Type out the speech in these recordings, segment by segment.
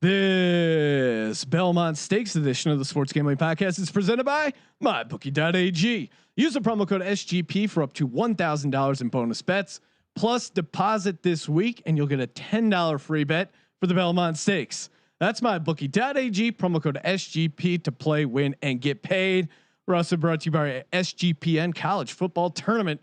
This Belmont Stakes edition of the Sports Gambling Podcast is presented by MyBookie.ag. Use the promo code SGP for up to $1,000 in bonus bets. Plus, deposit this week and you'll get a $10 free bet for the Belmont Stakes. That's MyBookie.ag, promo code SGP to play, win, and get paid. We're also brought to you by SGPN College Football Tournament.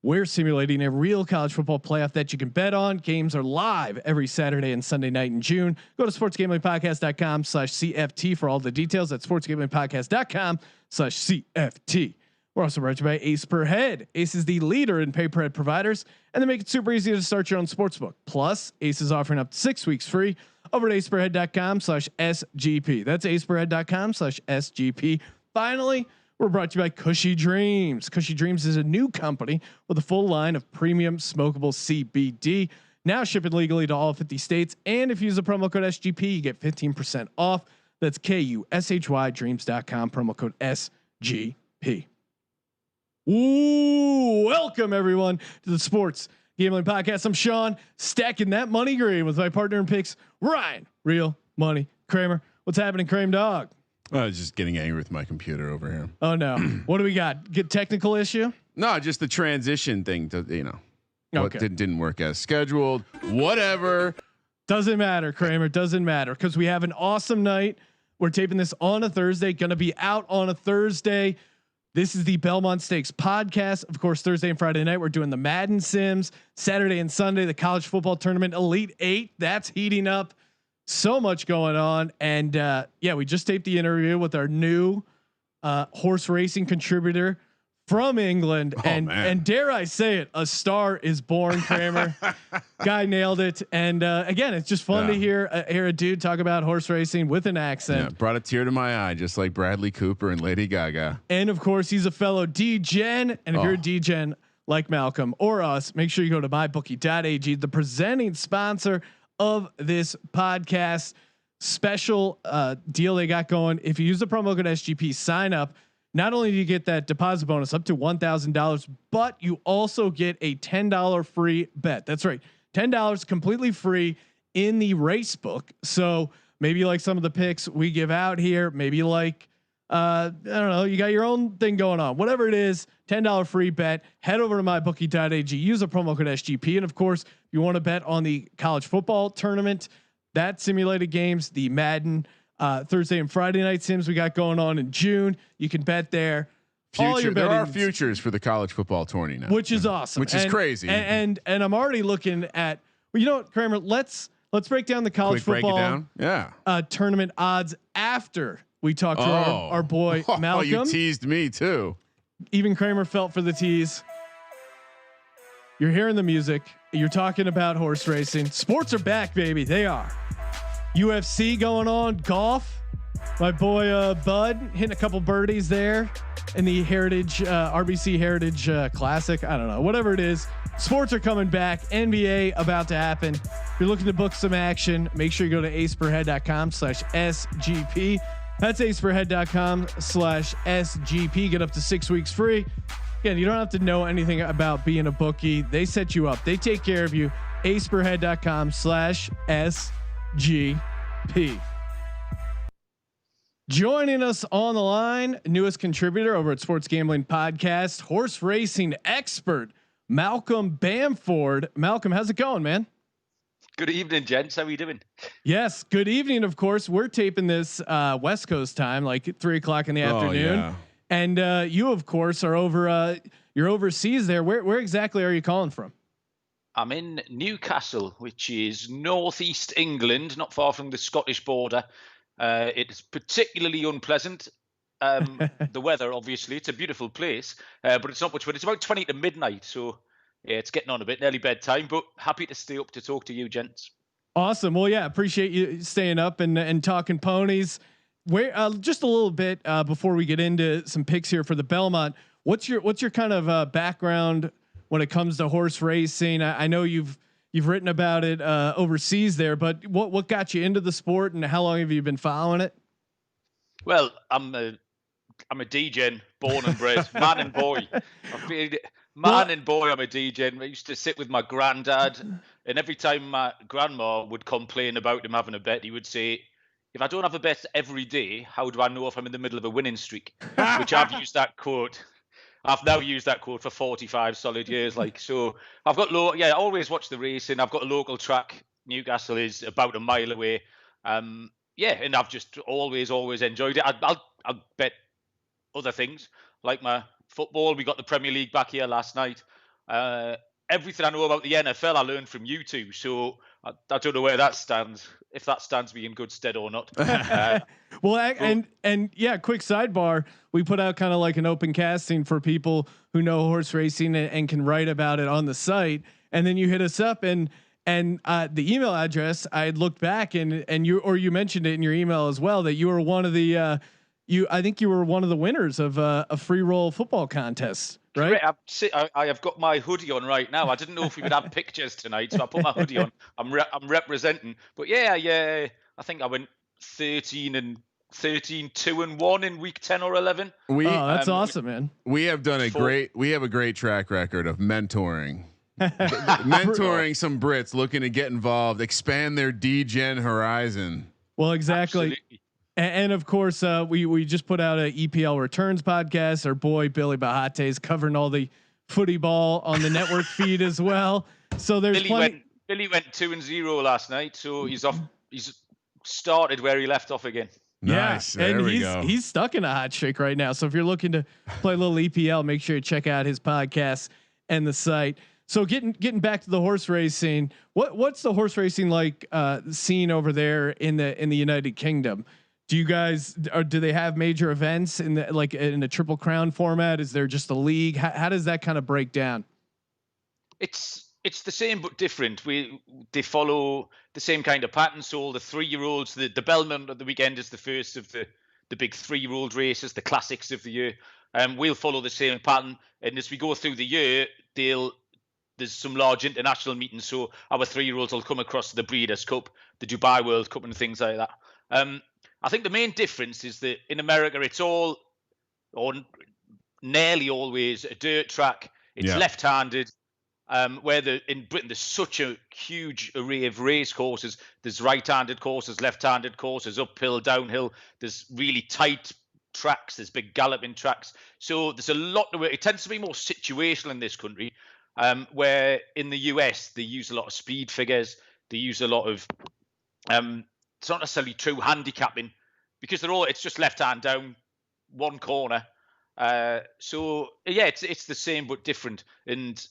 We're simulating a real college football playoff that you can bet on. Games are live every Saturday and Sunday night in June. Go to sportsgamblingpodcast.com/CFT for all the details. At sportsgamblingpodcast.com/CFT. We're also brought to you by Ace Per Head. Ace is the leader in pay per head providers, and they make it super easy to start your own sportsbook. Plus, Ace is offering up to 6 weeks free over at aceperhead.com/SGP. That's aceperhead.com/SGP. Finally, we're brought to you by Cushy Dreams. Cushy Dreams is a new company with a full line of premium smokable CBD, now shipping legally to all 50 states. And if you use the promo code SGP, you get 15% off. That's KUSHY dreams.com, promo code SGP. Ooh, welcome everyone to the Sports Gambling Podcast. I'm Sean, stacking that money green with my partner in picks, Ryan, Real Money Kramer. What's happening, Kramer Dog? I was just getting angry with my computer over here. Oh no! What do we got? Get technical issue? No, just the transition thing. To what Okay. didn't work as scheduled. Whatever. Doesn't matter, Kramer. Doesn't matter because we have an awesome night. We're taping this on a Thursday. Going to be out on a Thursday. This is the Belmont Stakes podcast. Of course, Thursday and Friday night we're doing the Madden Sims. Saturday and Sunday the college football tournament Elite 8. That's heating up. So much going on, and yeah, we just taped the interview with our new horse racing contributor from England, and dare I say it, a star is born. Kramer, guy nailed it, and again, it's just fun to hear a dude talk about horse racing with an accent. Yeah, brought a tear to my eye, just like Bradley Cooper and Lady Gaga. And of course, he's a fellow D-Gen, and if you're a D-Gen like Malcolm or us, make sure you go to mybookie.ag, the presenting sponsor of this podcast. Special deal they got going. If you use the promo code SGP, sign up. Not only do you get that deposit bonus up to $1,000, but you also get a $10 free bet. That's right, $10 completely free in the race book. So maybe you like some of the picks we give out here. Maybe you like I don't know, you got your own thing going on. Whatever it is, $10 free bet. Head over to mybookie.ag. Use the promo code SGP, and of course, if you want to bet on the college football tournament, that simulated games, the Madden Thursday and Friday night sims we got going on in June, you can bet there. There are futures for the college football tourney now, which is awesome, which is crazy. And I'm already looking at. Well, you know what, Kramer? Let's break down the college football tournament odds after we talk to our boy Malcolm. You teased me too. Even Kramer felt for the tease. You're hearing the music. You're talking about horse racing. Sports are back, baby. They are. UFC going on. Golf. My boy Bud hitting a couple birdies there in the Heritage RBC Heritage Classic. I don't know, whatever it is. Sports are coming back. NBA about to happen. If you're looking to book some action, make sure you go to aceperhead.com/SGP. That's aceperhead.com/SGP. Get up to 6 weeks free. Again, you don't have to know anything about being a bookie. They set you up. They take care of you. aceperhead.com/SGP. Joining us on the line, newest contributor over at Sports Gambling Podcast, horse racing expert, Malcolm Bamford. Malcolm, how's it going, man? Good evening, gents. How are you doing? Yes, good evening. Of course, we're taping this West Coast time, like 3:00 in the afternoon. Yeah. And you, of course, are over. You're overseas there. Where exactly are you calling from? I'm in Newcastle, which is northeast England, not far from the Scottish border. It's particularly unpleasant. The weather, obviously, it's a beautiful place, but it's not much fun. It's about 20 to midnight, so yeah, it's getting on a bit, nearly bedtime. But happy to stay up to talk to you, gents. Awesome. Well, yeah, appreciate you staying up and talking ponies. Where just a little bit before we get into some picks here for the Belmont. What's your kind of background when it comes to horse racing? I know you've written about it overseas there, but what got you into the sport, and how long have you been following it? Well, I'm a D-Gen, born and bred, man and boy. I'm a D-Gen. I used to sit with my granddad And every time my grandma would complain about him having a bet, he would say, "If I don't have a bet every day, how do I know if I'm in the middle of a winning streak?" Which I've used that quote. I've now used that quote for 45 solid years. Like, so I've got I always watch the racing. I've got a local track. Newcastle is about a mile away. And I've just always enjoyed it. I'll bet other things like my football. We got the Premier League back here last night. Everything I know about the NFL, I learned from you two. So I don't know where that stands, if that stands me in good stead or not. Well, and yeah, quick sidebar. We put out kind of like an open casting for people who know horse racing and can write about it on the site. And then you hit us up and the email address, I had looked back and you mentioned it in your email as well, that you were one of the, I think you were one of the winners of a free roll football contest. Right. I have got my hoodie on right now. I didn't know if we would have pictures tonight, so I put my hoodie on. I'm representing. But yeah. I think I went 13, 2-1 in week 10 or 11. That's awesome, man. We have done a great track record of mentoring some Brits looking to get involved, expand their D-Gen horizon. Well, exactly. Absolutely. And of course, we just put out a EPL returns podcast. Our boy Billy Bahate is covering all the footy ball on the network feed as well. So there's Billy went 2-0 last night, so he's off. He's started where he left off again. Nice. Yeah, and he's stuck in a hot streak right now. So if you're looking to play a little EPL, make sure you check out his podcast and the site. So getting back to the horse racing, what's the horse racing like scene over there in the United Kingdom? Do you guys do they have major events in the Triple Crown format? Is there just a league? How does that kind of break down? It's the same but different. They follow the same kind of pattern. So the 3-year-olds, the Belmont at the weekend is the first of the big 3-year-old races, the classics of the year. We'll follow the same pattern, and as we go through the year, there's some large international meetings. So our 3-year-olds will come across the Breeders' Cup, the Dubai World Cup, and things like that. I think the main difference is that in America, it's all, or nearly always, a dirt track. It's left-handed. Where in Britain, there's such a huge array of race courses. There's right-handed courses, left-handed courses, uphill, downhill. There's really tight tracks. There's big galloping tracks. So there's a lot to it. It tends to be more situational in this country, where in the US, they use a lot of speed figures. They use a lot of... it's not necessarily true handicapping because it's just left hand down one corner. So yeah, it's the same but different. And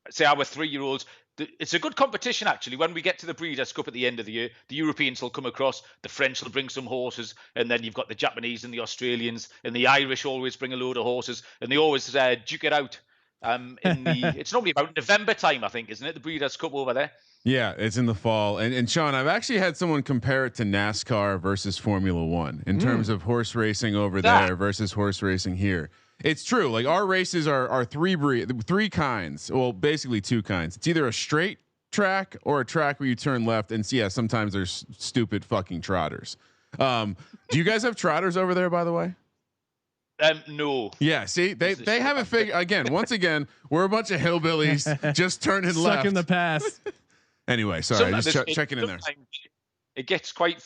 say our 3-year-olds, it's a good competition actually. When we get to the Breeders' Cup at the end of the year, the Europeans will come across, the French will bring some horses, and then you've got the Japanese and the Australians, and the Irish always bring a load of horses, and they always duke it out. It's normally about November time, I think, isn't it? The Breeders' Cup over there. Yeah, it's in the fall. And Sean, I've actually had someone compare it to NASCAR versus Formula One in terms of horse racing over there versus horse racing here. It's true. Like our races are three kinds. Well, basically 2 kinds. It's either a straight track or a track where you turn left. And sometimes there's stupid fucking trotters. Do you guys have trotters over there, by the way? No. Yeah. See, they have a figure again. Once again, we're a bunch of hillbillies just turning left. Stuck in the past. Anyway, sorry, just checking in there. It gets quite.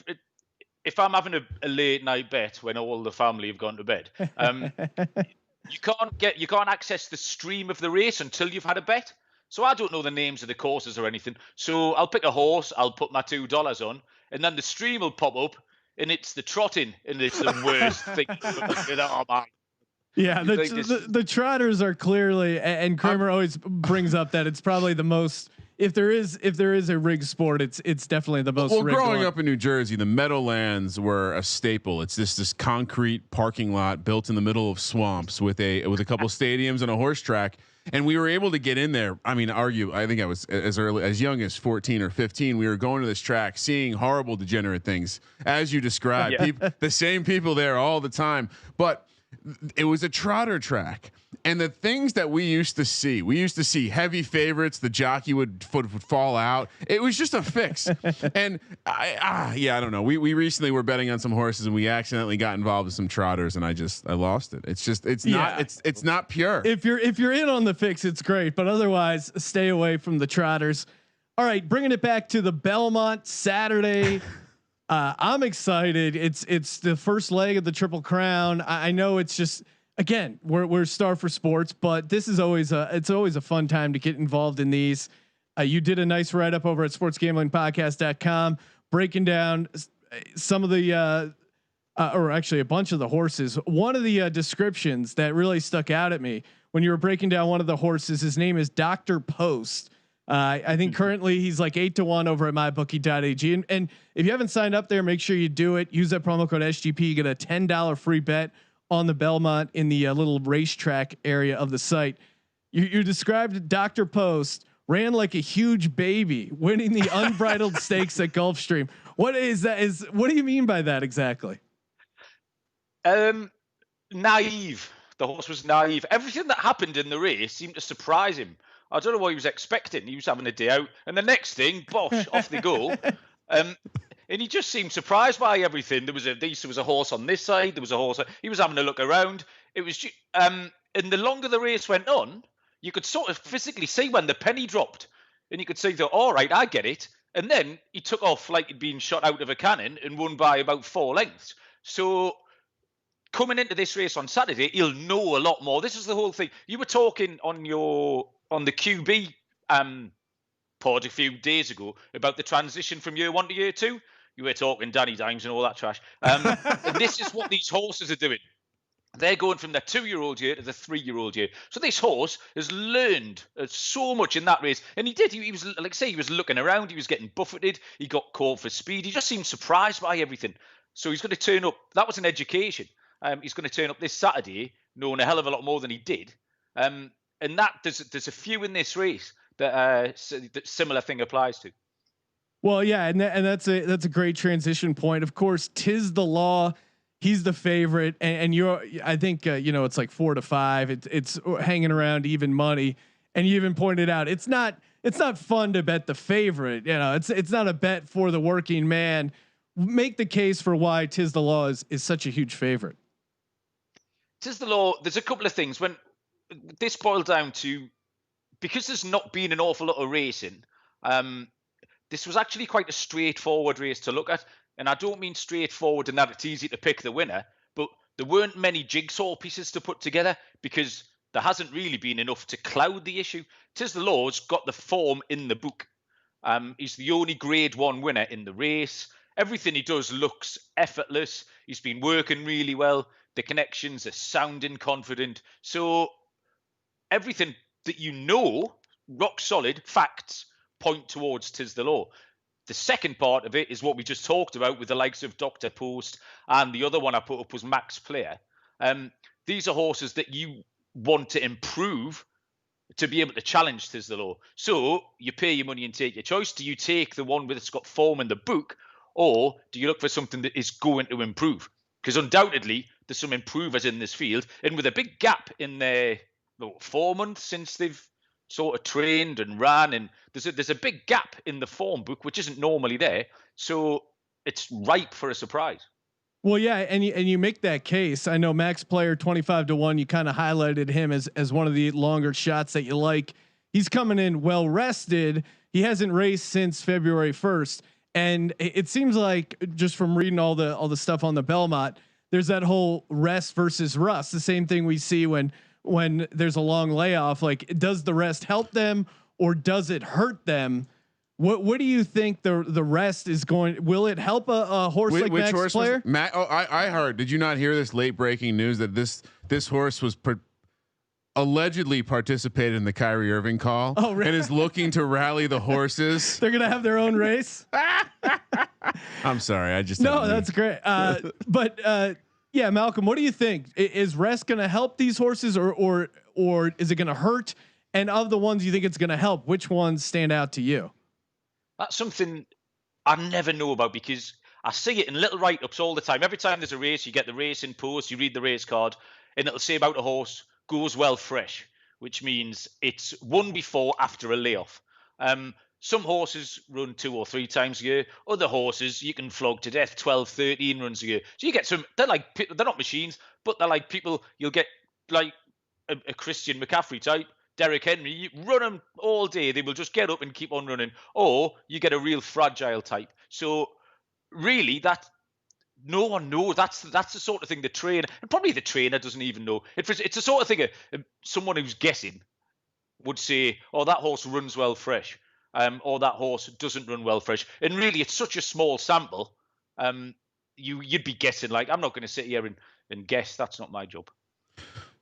If I'm having a late night bet when all the family have gone to bed, you can't access the stream of the race until you've had a bet. So I don't know the names of the courses or anything. So I'll pick a horse, I'll put my $2 on, and then the stream will pop up, and it's the trotting, and it's the worst thing. Oh man. Yeah, the trotters are clearly, and Kramer always brings up that it's probably the most. If there is a rigged sport, it's definitely the most. Well, growing up in New Jersey, the Meadowlands were a staple. It's this concrete parking lot built in the middle of swamps with a couple stadiums and a horse track, and we were able to get in there. I mean, I think I was as young as 14 or 15. We were going to this track, seeing horrible, degenerate things as you described. The same people there all the time, but it was a trotter track. And the things that we used to see heavy favorites. The jockey would fall out. It was just a fix. And I don't know. We recently were betting on some horses and we accidentally got involved with some trotters and I lost it. It's not pure. If you're in on the fix, it's great, but otherwise stay away from the trotters. All right, bringing it back to the Belmont Saturday. I'm excited. It's the first leg of the Triple Crown. I know it's just, again, we're Star for Sports, but this is always a fun time to get involved in these. You did a nice write up over at sportsgamblingpodcast.com breaking down some of the or actually a bunch of the horses. One of the descriptions that really stuck out at me when you were breaking down one of the horses, his name is Dr. Post. I think currently he's like 8-1 over at mybookie.ag. And if you haven't signed up there, make sure you do it. Use that promo code SGP. You get a $10 free bet on the Belmont in the little racetrack area of the site. You described Dr. Post ran like a huge baby, winning the unbridled stakes at Gulfstream. What is that? What do you mean by that exactly? Naive. The horse was naive. Everything that happened in the race seemed to surprise him. I don't know what he was expecting. He was having a day out, and the next thing, bosh, off they go. And he just seemed surprised by everything. There was a horse on this side. There was a horse. He was having a look around. It was, and the longer the race went on, you could sort of physically see when the penny dropped, and you could see that. All right, I get it. And then he took off like he'd been shot out of a cannon and won by about 4 lengths. So coming into this race on Saturday, he'll know a lot more. This is the whole thing. You were talking on the QB pod a few days ago about the transition from year 1 to year 2. You were talking Danny Dimes and all that trash. And this is what these horses are doing. They're going from the 2-year-old year to the 3-year-old year. So this horse has learned so much in that race. And he did. He was, like I say, he was looking around. He was getting buffeted. He got caught for speed. He just seemed surprised by everything. So he's going to turn up. That was an education. He's going to turn up this Saturday knowing a hell of a lot more than he did. And that there's a few in this race that similar thing applies to. Well, yeah, and that's a great transition point. Of course, 'Tis the Law. He's the favorite, and I think it's like 4 to 5. It's hanging around even money, and you even pointed out it's not fun to bet the favorite. It's not a bet for the working man. Make the case for why 'Tis the Law is such a huge favorite. 'Tis the Law. There's a couple of things when this boiled down to, because there's not been an awful lot of racing. This was actually quite a straightforward race to look at. And I don't mean straightforward in that it's easy to pick the winner, but there weren't many jigsaw pieces to put together because there hasn't really been enough to cloud the issue. 'Tis the Law's got the form in the book. He's the only Grade 1 winner in the race. Everything he does looks effortless. He's been working really well. The connections are sounding confident. So everything that rock solid facts point towards 'Tis the Law. The second part of it is what we just talked about with the likes of Dr. Post, and the other one I put up was Max Player. These are horses that you want to improve to be able to challenge 'Tis the Law. So you pay your money and take your choice. Do you take the one that's got form in the book, or do you look for something that is going to improve? Because undoubtedly there's some improvers in this field, and with a big gap in their 4 months since they've sort of trained and ran, and there's a big gap in the form book which isn't normally there, so it's ripe for a surprise. Well, yeah, and you make that case. I know Max Player 25-1. You kind of highlighted him as one of the longer shots that you like. He's coming in well rested. He hasn't raced since February 1st, and it seems like just from reading all the stuff on the Belmont, there's that whole rest versus rust. The same thing we see when there's a long layoff. Like, does the rest help them or does it hurt them? What do you think the rest is going? Will it help a horse like Max Player? I heard. Did you not hear this late breaking news that this horse was allegedly participated in the Kyrie Irving call? Oh, really? And is looking to rally the horses? They're gonna have their own race. I'm sorry. I just that's great. But yeah, Malcolm, what do you think? Is rest going to help these horses, or is it going to hurt? And of the ones you think it's going to help, which ones stand out to you? That's something I never know about because I see it in little write-ups all the time. Every time there's a race, you get the racing post, you read the race card, and it'll say about a horse goes well fresh, which means it's won before after a layoff. Some horses run 2 or 3 times a year. Other horses you can flog to death 12, 13 runs a year. So you get some. They're not machines, but they're like people. You'll get like a Christian McCaffrey type Derrick Henry, you run them all day, they will just get up and keep on running. Or you get a real fragile type. So really, that no one knows. That's the sort of thing the trainer, and probably the trainer doesn't even know. It's the sort of thing someone who's guessing would say, "Oh, that horse runs well fresh," or "That horse doesn't run well fresh." And really, it's such a small sample. You'd be guessing. Like, I'm not going to sit here and guess. That's not my job.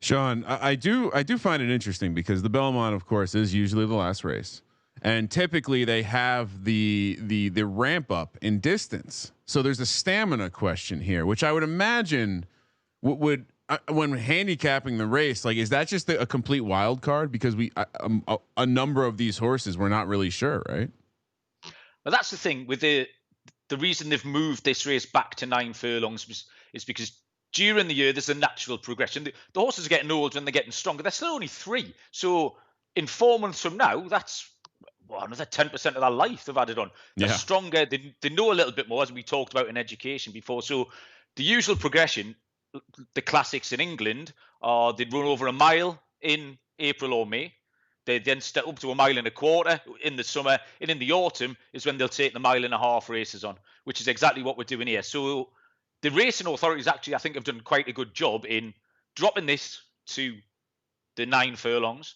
Sean, I do find it interesting because the Belmont, of course, is usually the last race, and typically they have the ramp up in distance. So there's a stamina question here, which I would imagine would when handicapping the race, like, is that just a complete wild card? Because a number of these horses we're not really sure, right? Well, that's the thing with the reason they've moved this race back to 9 furlongs is because during the year there's a natural progression. The horses are getting older and they're getting stronger. They're still only 3, so in 4 months from now, that's another 10% of their life they've added on. They're stronger. They know a little bit more, as we talked about in education before. So the usual progression, the classics in England, are they'd run over a mile in April or May. They then step up to a mile and a quarter in the summer, and in the autumn is when they'll take the 1.5 mile races on, which is exactly what we're doing here. So the racing authorities actually, I think, have done quite a good job in dropping this to the 9 furlongs.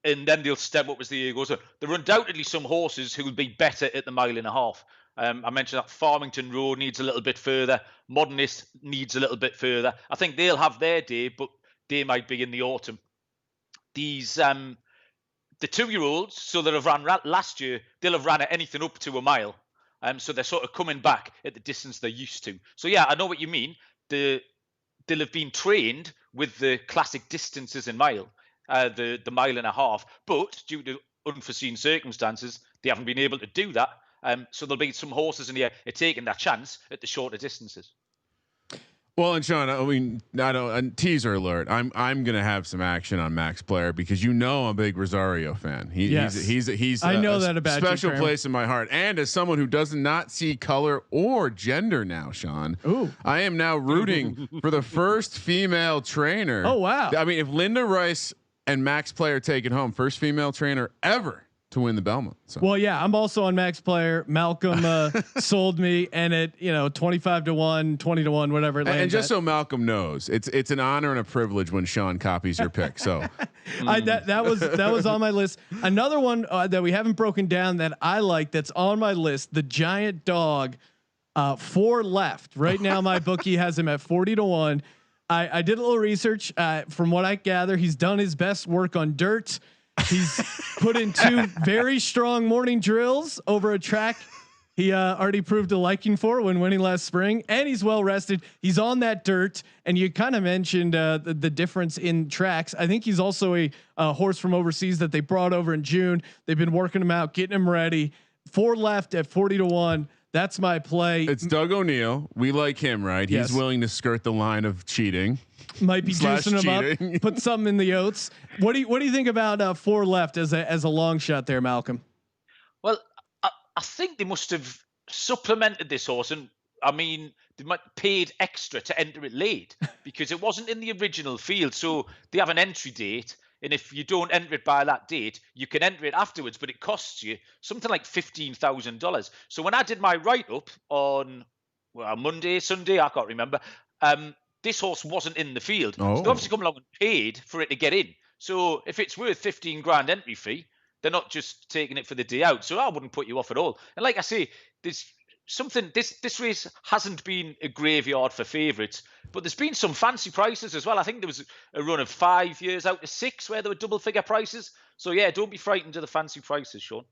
And then they'll step up as the year goes on. There are undoubtedly some horses who will be better at the 1.5 miles. I mentioned that Farmington Road needs a little bit further. Modernist needs a little bit further. I think they'll have their day, but they might be in the autumn. These the 2-year-olds, so that have ran last year, they'll have ran at anything up to a mile. So they're sort of coming back at the distance they're used to. So yeah, I know what you mean. They'll have been trained with the classic distances in mile. The 1.5 miles, but due to unforeseen circumstances, they haven't been able to do that. So there'll be some horses in here taking that chance at the shorter distances. Well, and Sean, I mean, teaser alert. I'm gonna have some action on Max Player because I'm a big Rosario fan. He's I know that about special you, place in my heart. And as someone who does not see color or gender now, Sean, I am now rooting for the first female trainer. Oh wow! I mean, if Linda Rice and Max Player take it home, first female trainer ever to win the Belmont. So. Well, yeah, I'm also on Max Player. Malcolm sold me, and at 25 to 1, 20 to 1, whatever. And just so Malcolm knows, it's an honor and a privilege when Sean copies your pick. So that was on my list. Another one that we haven't broken down that I like that's on my list, the Giant Dog, 4 left. Right now, my bookie has him at 40 to 1. I did a little research. From what I gather, he's done his best work on dirt. He's put in 2 very strong morning drills over a track he already proved a liking for when winning last spring, and he's well rested. He's on that dirt, and you kind of mentioned the difference in tracks. I think he's also a horse from overseas that they brought over in June. They've been working him out, getting him ready. 4 left at 40 to 1. That's my play. It's Doug O'Neill. We like him, right? Yes. He's willing to skirt the line of cheating. Might be juicing him up. Put something in the oats. What do you think about 4 left as a long shot there, Malcolm? Well, I think they must have supplemented this horse, and I mean they might paid extra to enter it late because it wasn't in the original field. So they have an entry date. And if you don't enter it by that date, you can enter it afterwards, but it costs you something like $15,000. So when I did my write-up on Monday, Sunday, I can't remember, this horse wasn't in the field. So they obviously come along and paid for it to get in. So if it's worth 15 grand entry fee, they're not just taking it for the day out. So I wouldn't put you off at all. And like I say, there's something, this race hasn't been a graveyard for favourites, but there's been some fancy prices as well. I think there was a run of 5 years out to 6 where there were double figure prices. So yeah, don't be frightened of the fancy prices, Sean.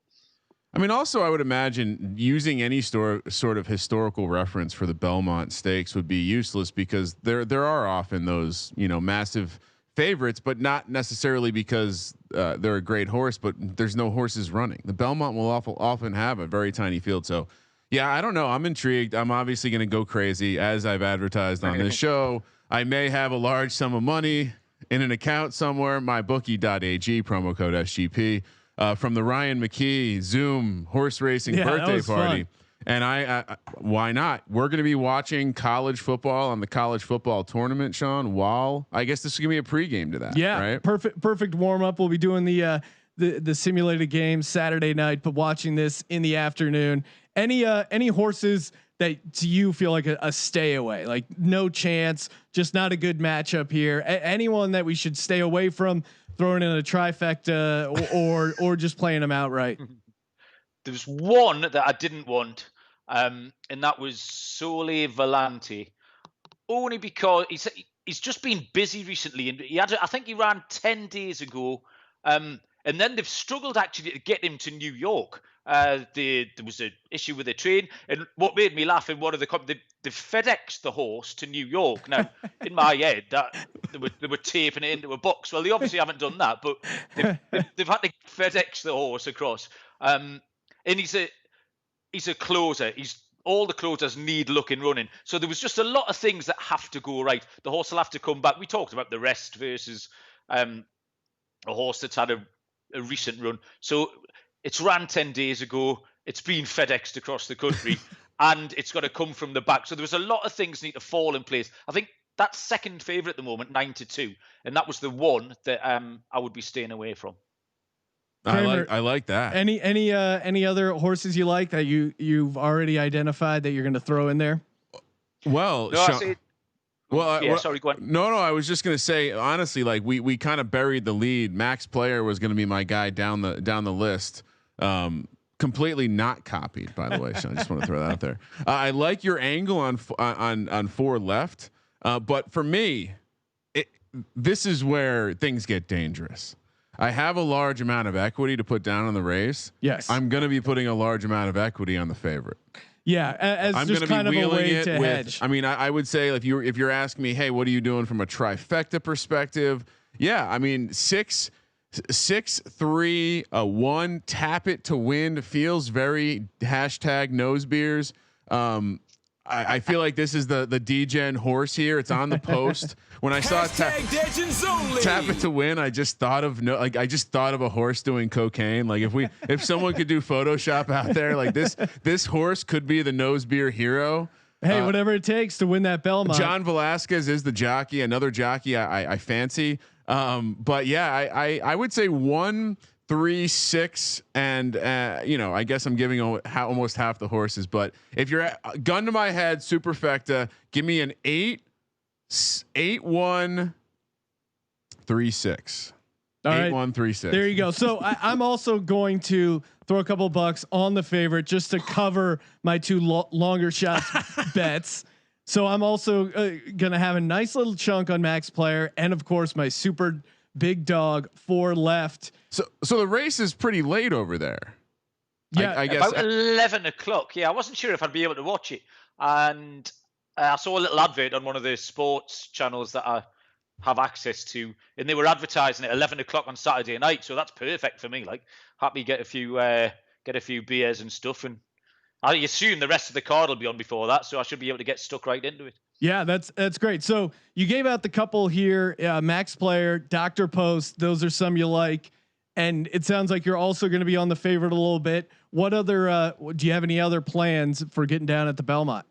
I mean, also I would imagine using any sort of historical reference for the Belmont Stakes would be useless because there are often those, massive favorites, but not necessarily because they're a great horse, but there's no horses running. The Belmont will often have a very tiny field. So yeah, I don't know. I'm intrigued. I'm obviously going to go crazy as I've advertised on this show. I may have a large sum of money in an account somewhere. MyBookie.ag, promo code SGP, from the Ryan McKee Zoom horse racing birthday party. Fun. And why not? We're going to be watching college football on the college football tournament, Sean. While I guess this is going to be a pregame to that. Yeah, right. Perfect warm up. We'll be doing the simulated game Saturday night, but watching this in the afternoon. Any horses that to you feel like a stay away, like no chance, just not a good matchup here? Anyone that we should stay away from, throwing in a trifecta or just playing them outright? There was one that I didn't want, and that was Sole Volante, only because he's just been busy recently, and I think he ran 10 days ago, and then they've struggled actually to get him to New York. There was an issue with the train, and what made me laugh in one of they FedExed the horse to New York. Now, in my head, that they were taping it into a box. Well, they obviously haven't done that, but they've had to FedEx the horse across. And he's a closer. All the closers need looking running. So there was just a lot of things that have to go right. The horse will have to come back. We talked about the rest versus a horse that's had a recent run. So it's ran 10 days ago. It's been FedExed across the country, and it's got to come from the back. So there was a lot of things need to fall in place. I think that's second favourite at the moment, 9-2, and that was the one that I would be staying away from. I like that. Any other horses you like that you've already identified that you're going to throw in there? Well, no, sorry, go on. No, I was just gonna say honestly, like we kind of buried the lead. Max Player was gonna be my guy down the list. Completely not copied, by the way. Sean, I just want to throw that out there. I like your angle on 4 left, but for me, this is where things get dangerous. I have a large amount of equity to put down on the race. Yes, I'm going to be putting a large amount of equity on the favorite. Yeah, as I'm just kind of a way to hedge. I mean, I would say if you're asking me, hey, what are you doing from a trifecta perspective? Yeah, I mean 6, 3, 1, tap it to win feels very # nosebeers. I feel like this is the D-Gen horse here. It's on the post. When I saw tap it to win, I just thought of a horse doing cocaine. Like if someone could do Photoshop out there, like this horse could be the nose beer hero. Hey, whatever it takes to win that Belmont. John Velasquez is the jockey, another jockey I fancy. But yeah, I would say 1, 3, 6, and I guess I'm giving almost half the horses. But if you're gun to my head, superfecta, give me an 8, 1, 3, 6. All 8, right. 1, 3, 6. There you go. So I'm also going to throw a couple bucks on the favorite just to cover my 2 longer shots bets. So I'm also gonna have a nice little chunk on Max Player, and of course my super big dog 4 left. So the race is pretty late over there. Yeah, I guess about 11 o'clock. Yeah, I wasn't sure if I'd be able to watch it, and I saw a little advert on one of the sports channels that I have access to, and they were advertising at 11 o'clock on Saturday night. So that's perfect for me. Like, happy get a few beers and stuff, and I assume the rest of the card will be on before that, so I should be able to get stuck right into it. Yeah, that's great. So you gave out the couple here, Max Player, Dr. Post. Those are some you like, and it sounds like you're also going to be on the favorite a little bit. What other? Do you have any other plans for getting down at the Belmont?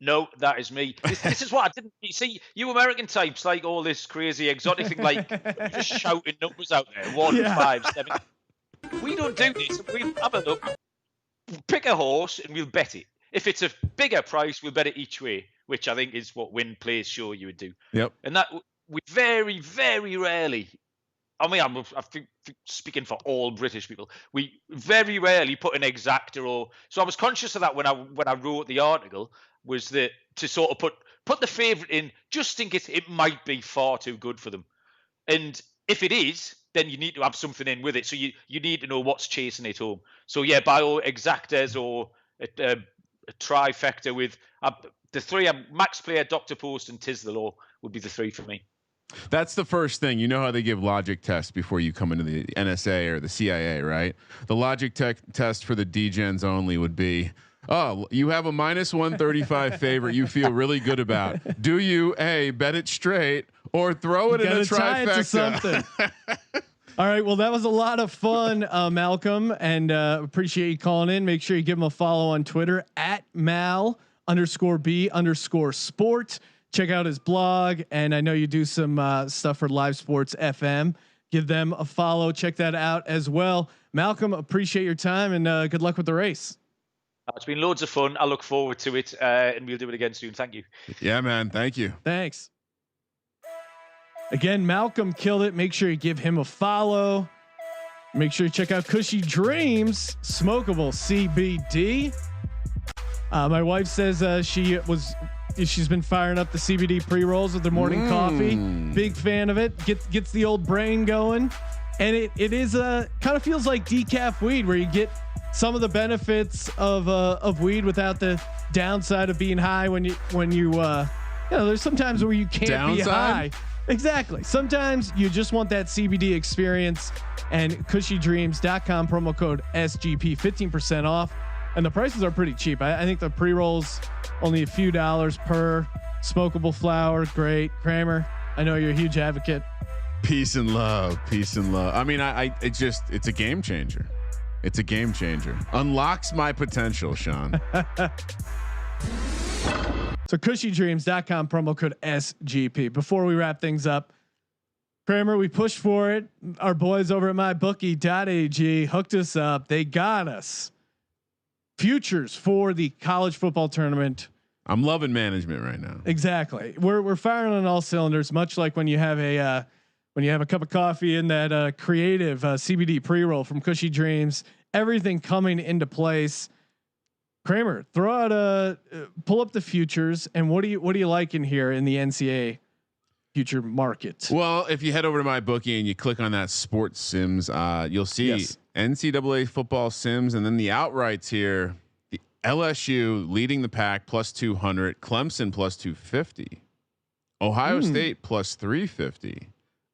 No, that is me. This is what I didn't see. You American types like all this crazy exotic thing, like just shouting numbers out there. 1, 5, 7. We don't do this. We have a look. Pick a horse and we'll bet it. If it's a bigger price, we'll bet it each way, which I think is what Win Plays show you would do. Yep. And that we very, very rarely. I mean, I'm speaking for all British people. We very rarely put an exactor or. So I was conscious of that when I wrote the article. Was that to sort of put the favourite in just in case it might be far too good for them, and if it is, then you need to have something in with it. So you need to know what's chasing it home. So yeah, by all exactas or a trifecta with the 3, Max Player, Dr. Post, and Tis the Law would be the 3 for me. That's the first thing. You know how they give logic tests before you come into the NSA or the CIA, right? The logic test for the D-Gens only would be, oh, you have a -135 favorite you feel really good about. Do you A, bet it straight, or throw it in a trifecta? All right. Well, that was a lot of fun, Malcolm, and appreciate you calling in. Make sure you give him a follow on Twitter at Mal_B_sport. Check out his blog, and I know you do some stuff for Live Sports FM. Give them a follow. Check that out as well. Malcolm, appreciate your time, and good luck with the race. It's been loads of fun. I look forward to it, and we'll do it again soon. Thank you. Yeah, man. Thank you. Thanks. Again, Malcolm killed it. Make sure you give him a follow. Make sure you check out Cushy Dreams Smokable CBD. My wife says she's been firing up the CBD pre-rolls with their morning coffee. Big fan of it. Gets the old brain going, and it is kind of feels like decaf weed, where you get some of the benefits of weed without the downside of being high when you there's sometimes where you can't be high. Exactly. Sometimes you just want that CBD experience, and cushydreams.com, promo code SGP, 15% off. And the prices are pretty cheap. I think the pre-rolls only a few dollars per. Smokable flower. Great. Kramer, I know you're a huge advocate. Peace and love. Peace and love. I mean, it's a game changer. It's a game changer. Unlocks my potential, Sean. So cushydreams.com, promo code SGP. Before we wrap things up, Kramer, we pushed for it. Our boys over at mybookie.ag hooked us up. They got us futures for the college football tournament. I'm loving management right now. Exactly. We're firing on all cylinders, much like when you have a cup of coffee in that creative CBD pre-roll from Cushy Dreams. Everything coming into place. Kramer, throw out pull up the futures, and what do you like in here in the NCAA future market? Well, if you head over to my bookie and you click on that sports sims, you'll see NCAA football sims, and then the outrights here. The LSU leading the pack plus 200, Clemson plus 250, Ohio State plus 350,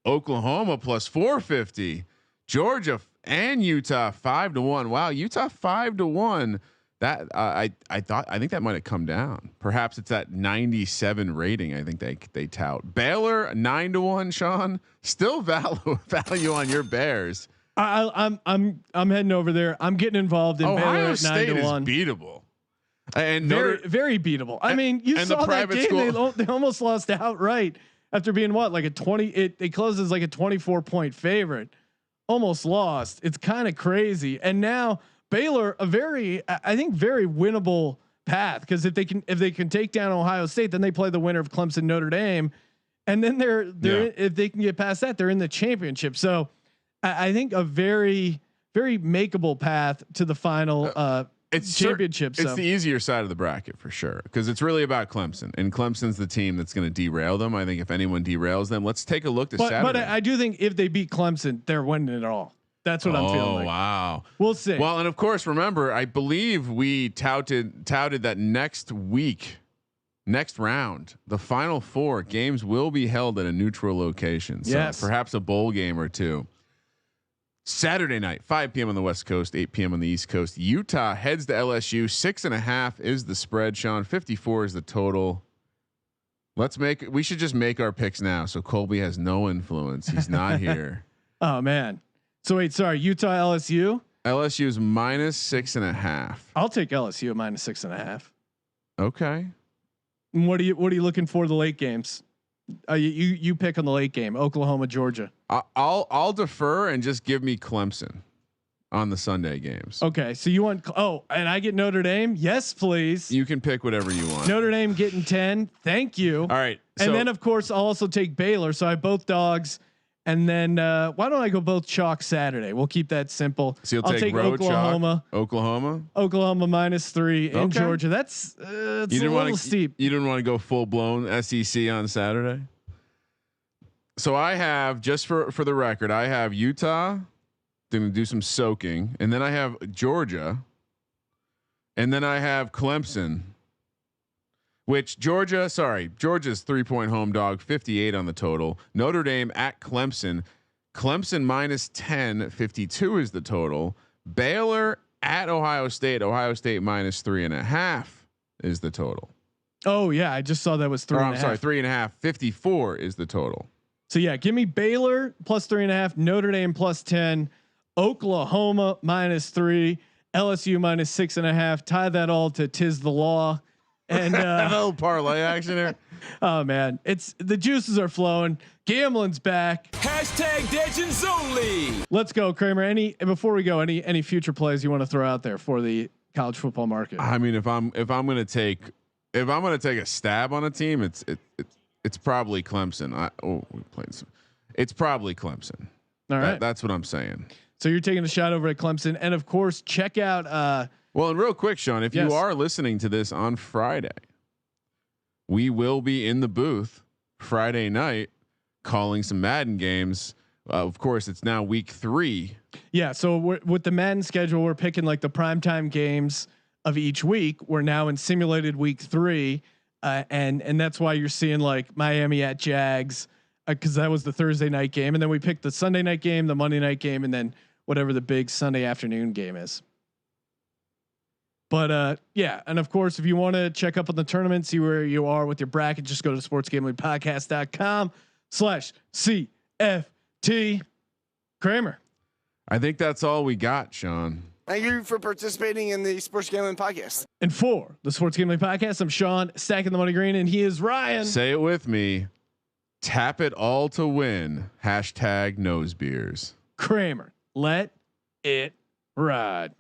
Oklahoma plus 450, Georgia and Utah 5-1. Wow, Utah 5-1. That I think that might have come down. Perhaps it's that 97 rating. I think they tout. Baylor 9-1. Sean, still value on your Bears. I'm heading over there. I'm getting involved in Ohio Baylor at State 9-1. is beatable, and very beatable. I mean, you saw that game. They almost lost outright after being like a 20. It closes like a 24-point favorite. Almost lost. It's kind of crazy. And now Baylor, very winnable path, because if they can take down Ohio State, then they play the winner of Clemson Notre Dame, and then if they can get past that, they're in the championship. So I think a very makeable path to the final championship. It's the easier side of the bracket for sure, because it's really about Clemson, and Clemson's the team that's going to derail them. I think if anyone derails them, let's take a look to Saturday. But I do think if they beat Clemson, they're winning it all. That's what I'm feeling like. Wow. We'll see. Well, and of course, remember, I believe we touted that next round, the final 4 games will be held at a neutral location. So perhaps a bowl game or two. Saturday night, 5 p.m. on the West Coast, 8 p.m. on the East Coast. Utah heads to LSU. 6.5 is the spread. Sean, 54 is the total. We should just make our picks now, so Colby has no influence. He's not here. Oh man. So wait, sorry, Utah LSU. LSU is -6.5. I'll take LSU at -6.5. Okay. And what are you looking for the late games? You pick on the late game, Oklahoma, Georgia. I'll defer and just give me Clemson on the Sunday games. Okay, so you want and I get Notre Dame? Yes, please. You can pick whatever you want. Notre Dame getting 10. Thank you. All right, and then of course I'll also take Baylor. So I have both dogs. And then why don't I go both chalk Saturday? We'll keep that simple. So I'll take Oklahoma. Chalk. Oklahoma -3 in Georgia. That's a little steep. You didn't want to go full blown SEC on Saturday. So I have, just for the record, I have Utah. Going to do some soaking, and then I have Georgia, and then I have Clemson. Which Georgia's 3-point home dog, 58 on the total. Notre Dame at Clemson. Clemson -10, 52 is the total. Baylor at Ohio State. Ohio State -3.5 is the total. Oh yeah, I just saw that was 3.5. I'm sorry, 3.5. 54 is the total. So yeah, give me Baylor plus 3.5, Notre Dame plus 10, Oklahoma -3, LSU -6.5. Tie that all to tis the law. And a little parlay action here. Oh man, it's the juices are flowing. Gambling's back. #Legends only. Let's go, Kramer. Before we go, any future plays you want to throw out there for the college football market? I mean, if I'm gonna take a stab on a team, it's probably Clemson. It's probably Clemson. All right, that's what I'm saying. So you're taking a shot over at Clemson, and of course, check out. Well, and real quick, Sean, if you are listening to this on Friday, we will be in the booth Friday night calling some Madden games. Of course, it's now week 3. Yeah. So with the Madden schedule, we're picking like the primetime games of each week. We're now in simulated week 3. And that's why you're seeing like Miami at Jags, cause that was the Thursday night game. And then we picked the Sunday night game, the Monday night game, and then whatever the big Sunday afternoon game is. But yeah, and of course, if you want to check up on the tournament, see where you are with your bracket, just go to sportsgamblingpodcast.com/CFT. Kramer. I think that's all we got, Sean. Thank you for participating in the Sports Gambling Podcast. And for the Sports Gambling Podcast, I'm Sean, stacking the money green, and he is Ryan. Say it with me. Tap it all to win. #NoseBeers. Kramer, let it ride.